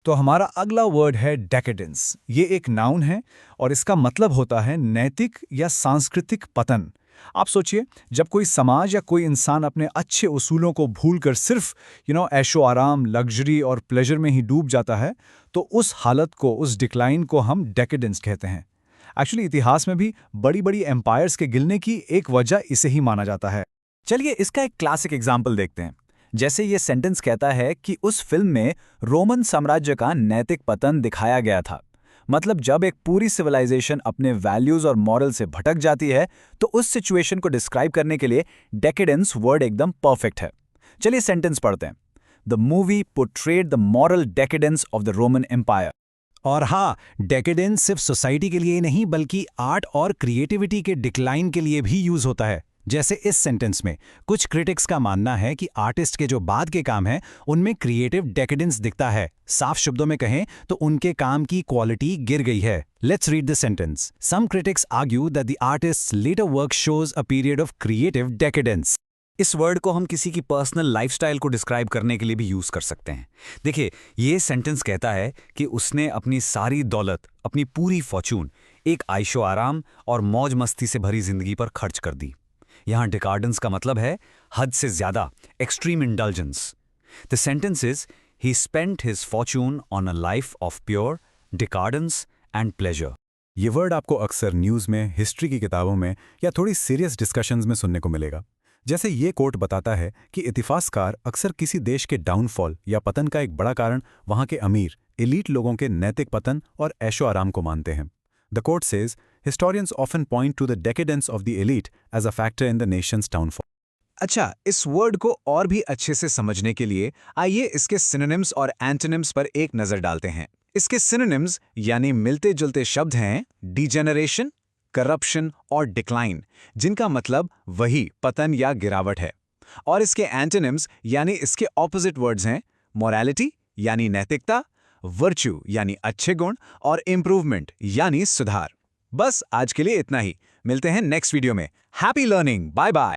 तो हमारा अगला वर्ड है डेकेडेंस। ये एक नाउन है और इसका मतलब होता है नैतिक या सांस्कृतिक पतन। आप सोचिए, जब कोई समाज या कोई इंसान अपने अच्छे उसूलों को भूलकर सिर्फ ऐशो आराम, लग्जरी और प्लेजर में ही डूब जाता है, तो उस हालत को, उस डिक्लाइन को हम डेकेडेंस कहते हैं। एक्चुअली इतिहास में भी बड़ी बड़ी एम्पायर्स के गिरने की एक वजह इसे ही माना जाता है। चलिए इसका एक क्लासिक एग्जाम्पल देखते हैं। जैसे ये सेंटेंस कहता है कि उस फिल्म में रोमन साम्राज्य का नैतिक पतन दिखाया गया था। मतलब जब एक पूरी सिविलाइजेशन अपने वैल्यूज और मॉरल से भटक जाती है, तो उस सिचुएशन को डिस्क्राइब करने के लिए डेकेडेंस वर्ड एकदम परफेक्ट है। चलिए सेंटेंस पढ़ते हैं। The movie portrayed the moral decadence of the Roman empire. और हाँ, डेकेडेंस सिर्फ सोसाइटी के लिए ही नहीं बल्कि आर्ट और क्रिएटिविटी के डिक्लाइन के लिए भी यूज होता है। जैसे इस सेंटेंस में कुछ क्रिटिक्स का मानना है कि आर्टिस्ट के जो बाद के काम हैं उनमें क्रिएटिव डेकेडेंस दिखता है। साफ शब्दों में कहें तो उनके काम की क्वालिटी गिर गई है। Let's read the sentence. Some critics argue that the artist's later work shows a period of creative decadence. इस वर्ड को हम किसी की पर्सनल लाइफस्टाइल को डिस्क्राइब करने के लिए भी यूज कर सकते हैं। देखिए, ये सेंटेंस कहता है कि उसने अपनी सारी दौलत, अपनी पूरी फॉर्चून एक आयशो आराम और मौज मस्ती से भरी जिंदगी पर खर्च कर दी। यहाँ डिकार्डेंस का मतलब है हद से ज्यादा, extreme indulgence. The sentence is he spent his fortune on a life of pure decadence and pleasure. ये वर्ड आपको अक्सर न्यूज़ में, हिस्ट्री की किताबों में या थोड़ी सीरियस डिस्कशंस में सुनने को मिलेगा। जैसे ये कोट बताता है कि इतिहासकार अक्सर किसी देश के डाउनफॉल या पतन का एक बड़ा कारण वहाँ के अमीर, एलीट लोगों के नैतिक पतन और ऐशो आराम को मानते हैं। The quote says, historians often point to the decadence of the elite as a factor in the nation's downfall. अच्छा, इस वर्ड को और भी अच्छे से समझने के लिए आइए इसके सिनोनिम्स और एंटोनिम्स पर एक नजर डालते हैं। इसके सिनोनिम्स यानी मिलते जुलते शब्द हैं डिजेनरेशन, करप्शन और डिक्लाइन, जिनका मतलब वही पतन या गिरावट है। और इसके एंटोनिम्स यानी इसके ऑपोजिट वर्ड्स हैं मोरालिटी यानी नैतिकता, वर्च्यू यानी अच्छे गुण और इंप्रूवमेंट यानी सुधार। बस आज के लिए इतना ही। मिलते हैं नेक्स्ट वीडियो में। Happy learning, bye bye.